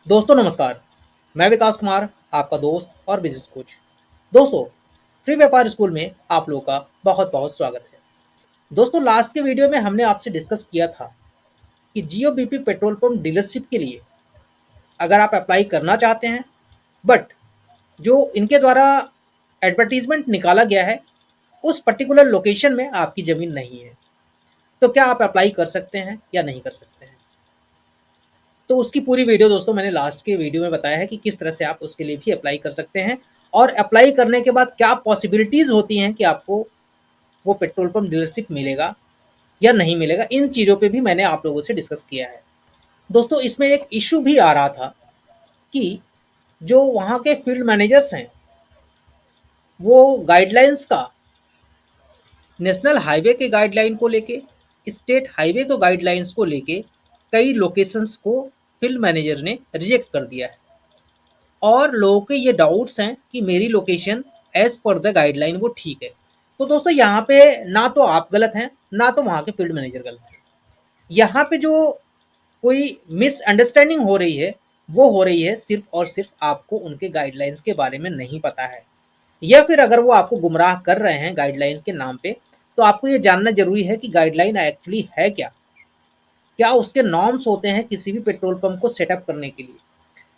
दोस्तों नमस्कार। मैं विकास कुमार, आपका दोस्त और बिजनेस कोच। दोस्तों, फ्री व्यापार स्कूल में आप लोगों का बहुत बहुत स्वागत है। दोस्तों, लास्ट के वीडियो में हमने आपसे डिस्कस किया था कि जियो बीपी पेट्रोल पंप डीलरशिप के लिए अगर आप अप्लाई करना चाहते हैं, बट जो इनके द्वारा एडवर्टीजमेंट निकाला गया है उस पर्टिकुलर लोकेशन में आपकी ज़मीन नहीं है, तो क्या आप अप्लाई कर सकते हैं या नहीं कर सकते हैं। तो उसकी पूरी वीडियो दोस्तों मैंने लास्ट के वीडियो में बताया है कि किस तरह से आप उसके लिए भी अप्लाई कर सकते हैं और अप्लाई करने के बाद क्या पॉसिबिलिटीज़ होती हैं कि आपको वो पेट्रोल पंप डीलरशिप मिलेगा या नहीं मिलेगा। इन चीज़ों पे भी मैंने आप लोगों से डिस्कस किया है। दोस्तों, इसमें एक इशू भी आ रहा था कि जो वहाँ के फील्ड मैनेजर्स हैं वो गाइडलाइंस का नेशनल हाईवे के गाइडलाइन को लेके, स्टेट हाईवे को गाइडलाइंस को लेके कई लोकेशंस को फील्ड मैनेजर ने रिजेक्ट कर दिया है और लोगों के ये डाउट्स हैं कि मेरी location as per the guideline वो ठीक है। तो दोस्तों, यहाँ पे ना तो आप गलत हैं, ना तो वहाँ के फील्ड मैनेजर गलत हैं। यहाँ पे जो कोई मिसअंडरस्टैंडिंग हो रही है वो हो रही है सिर्फ और सिर्फ आपको उनके गाइडलाइंस के बारे में नहीं पता है, या फिर अगर वो आपको गुमराह कर रहे हैं गाइडलाइंस के नाम पे, तो आपको ये जानना जरूरी है कि गाइडलाइन एक्चुअली है क्या, क्या उसके नॉर्म्स होते हैं किसी भी पेट्रोल पंप को सेटअप करने के लिए।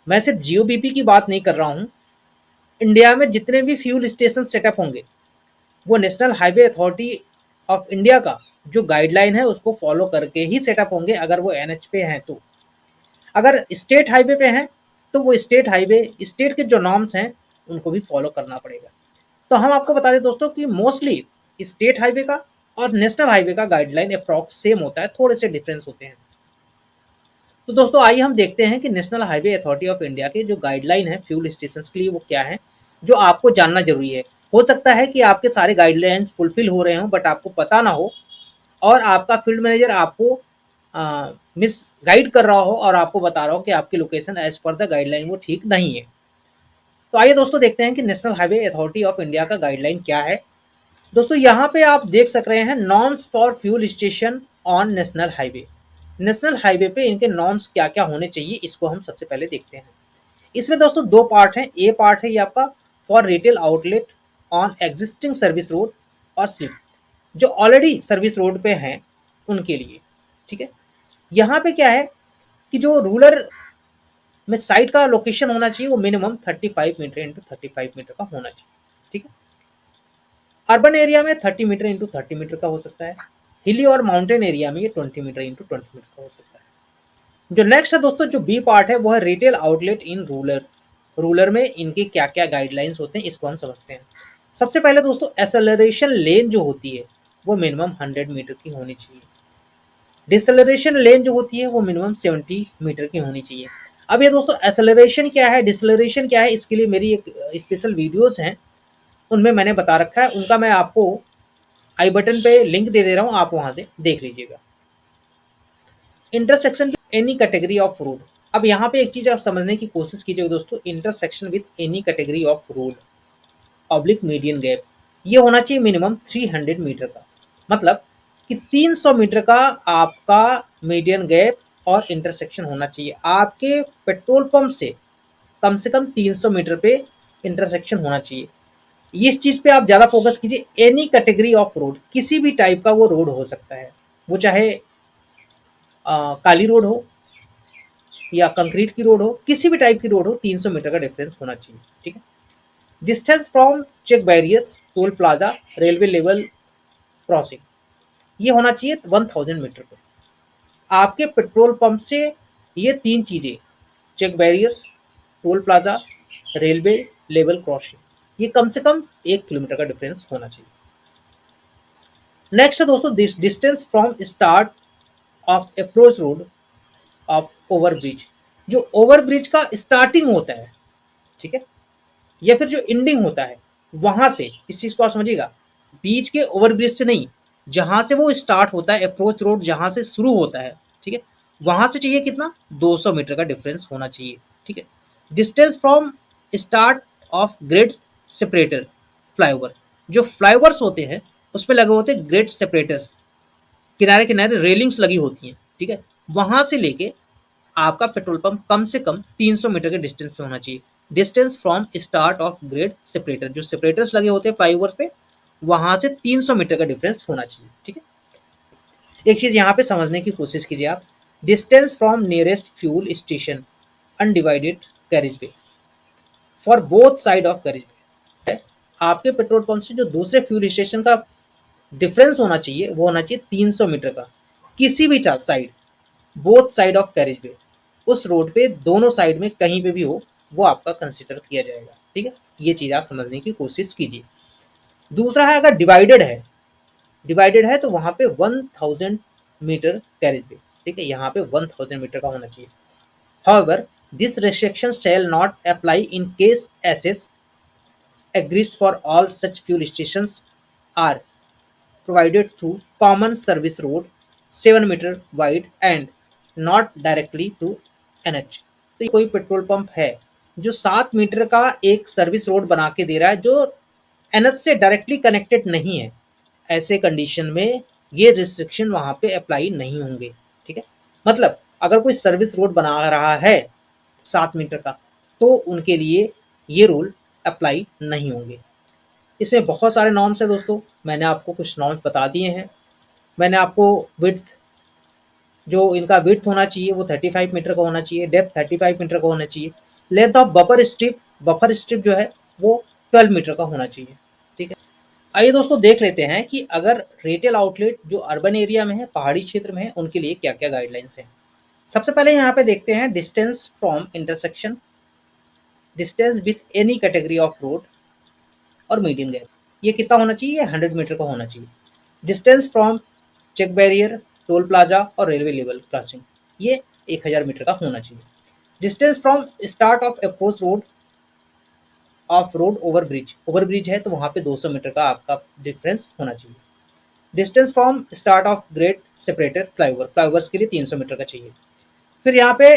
मैं सिर्फ जियो बीपी की बात नहीं कर रहा हूँ, इंडिया में जितने भी फ्यूल स्टेशन सेटअप होंगे वो national highway authority of India का जो गाइडलाइन है उसको फॉलो करके ही सेटअप होंगे। अगर वो एनएच पे हैं तो, अगर स्टेट हाईवे पे हैं तो वो स्टेट हाईवे, स्टेट के जो नॉर्म्स हैं उनको भी फॉलो करना पड़ेगा। तो हम आपको बता दें दोस्तों कि मोस्टली स्टेट हाईवे का और नेशनल हाईवे का गाइडलाइन अप्रॉक्स सेम होता है, थोड़े से डिफरेंस होते हैं। तो दोस्तों, आइए हम देखते हैं कि national highway authority of India के जो गाइडलाइन है फ्यूल स्टेशन के लिए वो क्या है, जो आपको जानना जरूरी है। हो सकता है कि आपके सारे गाइडलाइंस फुलफिल हो रहे हों बट आपको पता ना हो और आपका फील्ड मैनेजर आपको मिस गाइड कर रहा हो और आपको बता रहा हो कि आपकी location as per the guideline वो ठीक नहीं है। तो आइए दोस्तों देखते हैं कि national highway authority of India का गाइडलाइन क्या है। दोस्तों, यहाँ पे आप देख सक रहे हैं norms for fuel station on national highway. National highway पे इनके नॉर्म्स क्या क्या होने चाहिए इसको हम सबसे पहले देखते हैं। इसमें दोस्तों दो पार्ट हैं। ए पार्ट है ये आपका for retail outlet on existing service road और स्लिप, जो ऑलरेडी सर्विस रोड पे हैं उनके लिए। ठीक है, यहाँ पे क्या है कि जो रूरल में साइट का लोकेशन होना चाहिए वो मिनिमम 35 मीटर इंटू 35 मीटर का होना चाहिए। ठीक है, अर्बन एरिया में 30 मीटर इंटू 30 मीटर का हो सकता है, हिली और माउंटेन एरिया में ये 20 मीटर इंटू 20 मीटर का हो सकता है। जो नेक्स्ट है दोस्तों, जो बी पार्ट है वो है retail outlet in rural. Rural में इनके क्या क्या गाइडलाइंस होते हैं इसको हम समझते हैं। सबसे पहले दोस्तों, एक्सेलरेशन लेन जो होती है वो मिनिमम 100 मीटर की होनी चाहिए। डिसलरेशन लेन जो होती है वो मिनिमम 70 मीटर की होनी चाहिए। अब ये दोस्तों एक्सेलरेशन क्या है, डिसलरेशन क्या है, इसके लिए मेरी एक स्पेशल वीडियोस हैं, उनमें मैंने बता रखा है। उनका मैं आपको आई बटन पे लिंक दे दे रहा हूँ, आप वहां से देख लीजिएगा। Intersection any category of road. अब यहाँ पे एक चीज आप समझने की कोशिश कीजिए दोस्तों, intersection with any category of road oblique median gap, ये होना चाहिए मिनिमम 300 मीटर का। मतलब कि 300 मीटर का आपका मीडियन गैप और इंटरसेक्शन होना चाहिए। आपके पेट्रोल पंप से कम 300 मीटर पे इंटरसेक्शन होना चाहिए। इस चीज पे आप ज्यादा फोकस कीजिए। एनी कैटेगरी ऑफ रोड, किसी भी टाइप का वो रोड हो सकता है, वो चाहे काली रोड हो या कंक्रीट की रोड हो, किसी भी टाइप की रोड हो, 300 मीटर का डिफरेंस होना चाहिए। ठीक है, distance from check barriers, toll plaza, railway level crossing, ये होना चाहिए 1000 मीटर पे। आपके पेट्रोल पंप से ये तीन चीजें, check barriers, toll plaza, railway level crossing, ये कम से कम 1 किलोमीटर का डिफरेंस होना चाहिए। नेक्स्ट है दोस्तों, distance from start of approach road of overbridge, जो ओवरब्रिज का स्टार्टिंग होता है, ठीक है, या फिर जो एंडिंग होता है वहां से, इस चीज को आप समझिएगा, बीच के ओवरब्रिज से नहीं, जहां से वो स्टार्ट होता है अप्रोच रोड जहां से शुरू होता है, ठीक है, वहां से चाहिए कितना, 200 मीटर का डिफरेंस होना चाहिए। ठीक है, distance from start of grade separator flyover, जो फ्लाईओवर्स होते हैं उस पर लगे होते हैं ग्रेड सेपरेटर्स, किनारे किनारे रेलिंग्स लगी होती हैं, ठीक है, वहां से लेके आपका पेट्रोल पंप कम से कम 300 मीटर के डिस्टेंस पे होना चाहिए। Distance from start of grade separator, जो सेपरेटर्स लगे होते हैं फ्लाईओवर्स पे, वहां से 300 मीटर का डिफरेंस होना चाहिए। ठीक है, एक चीज यहाँ पे समझने की कोशिश कीजिए आप, distance from nearest fuel station undivided carriage way for both side of carriage way. आपके पेट्रोल पंप से जो दूसरे फ्यूल स्टेशन का डिफरेंस होना चाहिए वो होना चाहिए 300 मीटर का, किसी भी side, both side of carriage way, उस रोड पे दोनों साइड में कहीं पे भी हो वो आपका कंसिडर किया जाएगा। ठीक है, ये चीज आप समझने की कोशिश कीजिए। दूसरा है, अगर डिवाइडेड है तो वहां पे 1000 मीटर कैरेज वे। ठीक है, यहाँ पे 1000 मीटर का होना चाहिए। However, this restriction shall not apply in case SS agrees for all such fuel stations are provided through common service road 7 meter wide and not directly to NH। तो कोई petrol pump है जो 7 metre का एक service road बना के दे रहा है जो NH से डायरेक्टली कनेक्टेड नहीं है, ऐसे कंडीशन में ये रिस्ट्रिक्शन वहां पे अप्लाई नहीं होंगे। ठीक है, मतलब अगर कोई सर्विस रोड बना रहा है 7 मीटर का तो उनके लिए ये रूल अप्लाई नहीं होंगे। इसमें बहुत सारे नॉर्म्स हैं दोस्तों, मैंने आपको कुछ नॉर्म्स बता दिए हैं। मैंने आपको विड्थ, जो इनका विड्थ होना चाहिए वो 35 मीटर का होना चाहिए, डेप्थ 35 मीटर का होना चाहिए, लेंथ ऑफ बफर स्ट्रिप जो है वो 12 मीटर का होना चाहिए। ठीक है, आइए दोस्तों देख लेते हैं कि अगर रिटेल आउटलेट जो अर्बन एरिया में है, पहाड़ी क्षेत्र में है, उनके लिए क्या क्या गाइडलाइंस हैं। सबसे पहले यहाँ पे देखते हैं distance from intersection, distance with any category of road और मीडियम गैप, ये कितना होना चाहिए, 100 मीटर का होना चाहिए। Distance from check barrier, toll plaza और रेलवे लेवल क्रॉसिंग, ये 1000 मीटर का होना चाहिए। Distance from start of approach road of road over bridge है तो वहां पे 200 मीटर का आपका डिफरेंस होना चाहिए। Distance from start of grade separator flyovers के लिए 300 मीटर का चाहिए। फिर यहाँ पे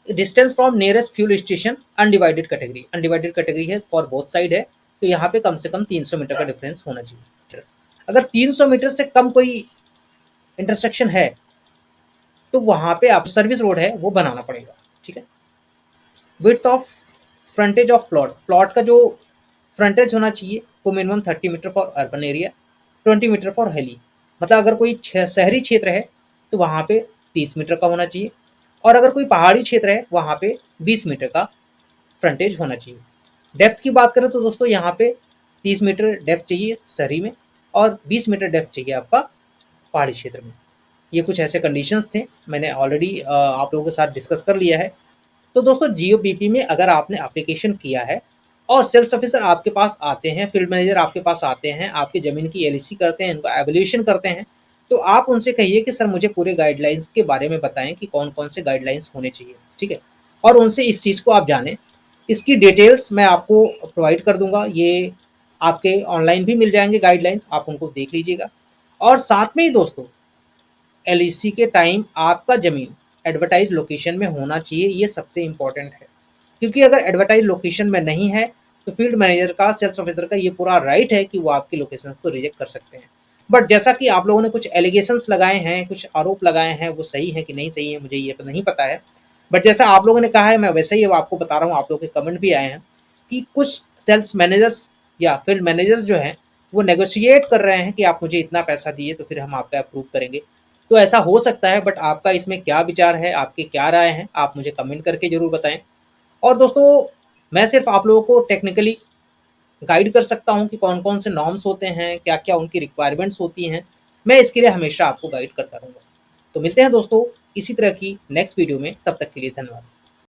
distance from nearest fuel station undivided category है, फॉर बोथ साइड है, तो यहाँ पे कम से कम 300 मीटर का डिफरेंस होना चाहिए। अगर 300 मीटर से कम कोई इंटरसेक्शन है तो वहां पे आप सर्विस रोड है वो बनाना पड़ेगा। ठीक है, width of frontage of plot का जो फ्रंटेज होना चाहिए वो minimum 30 metre for urban area, 20 metre for hilly, मतलब अगर कोई शहरी क्षेत्र है तो वहां पे 30 मीटर का होना चाहिए, और अगर कोई पहाड़ी क्षेत्र है वहां पे 20 मीटर का फ्रंटेज होना चाहिए। डेप्थ की बात करें तो दोस्तों यहाँ पे 30 मीटर डेप्थ चाहिए शहरी में और 20 मीटर डेप्थ चाहिए आपका पहाड़ी क्षेत्र में। ये कुछ ऐसे कंडीशंस थे, मैंने ऑलरेडी आप लोगों के साथ डिस्कस कर लिया है। तो दोस्तों जीओबीपी में अगर आपने एप्लीकेशन किया है और सेल्स ऑफिसर आपके पास आते हैं, फील्ड मैनेजर आपके पास आते हैं, आपकी ज़मीन की एलईसी करते हैं, इनका एवल्यूएशन करते हैं, तो आप उनसे कहिए कि सर मुझे पूरे गाइडलाइंस के बारे में बताएं कि कौन कौन से गाइडलाइंस होने चाहिए। ठीक है, और उनसे इस चीज़ को आप जानें, इसकी डिटेल्स मैं आपको प्रोवाइड कर दूंगा, ये आपके ऑनलाइन भी मिल जाएंगे गाइडलाइंस, आप उनको देख लीजिएगा। और साथ में ही दोस्तों एलईसी के टाइम आपका ज़मीन एडवर्टाइज लोकेशन में होना चाहिए, ये सबसे इम्पॉर्टेंट है, क्योंकि अगर एडवर्टाइज लोकेशन में नहीं है तो फील्ड मैनेजर का, सेल्स ऑफिसर का ये पूरा राइट है कि वो आपकी लोकेशन को रिजेक्ट कर सकते हैं। बट जैसा कि आप लोगों ने कुछ एलिगेशंस लगाए हैं, कुछ आरोप लगाए हैं, वो सही है कि नहीं सही है मुझे ये तो नहीं पता है, बट जैसा आप लोगों ने कहा है मैं वैसे ही आपको बता रहा हूँ। आप लोगों के कमेंट भी आए हैं कि कुछ सेल्स मैनेजर्स या फील्ड मैनेजर्स जो हैं वो नेगोशिएट कर रहे हैं कि आप मुझे इतना पैसा दिए तो फिर हम आपका अप्रूव करेंगे। तो ऐसा हो सकता है, बट आपका इसमें क्या विचार है, आपके क्या राय हैं, आप मुझे कमेंट करके ज़रूर बताएं। और दोस्तों मैं सिर्फ आप लोगों को टेक्निकली गाइड कर सकता हूं कि कौन कौन से नॉर्म्स होते हैं, क्या क्या उनकी रिक्वायरमेंट्स होती हैं, मैं इसके लिए हमेशा आपको गाइड करता रहूँगा। तो मिलते हैं दोस्तों इसी तरह की नेक्स्ट वीडियो में, तब तक के लिए धन्यवाद।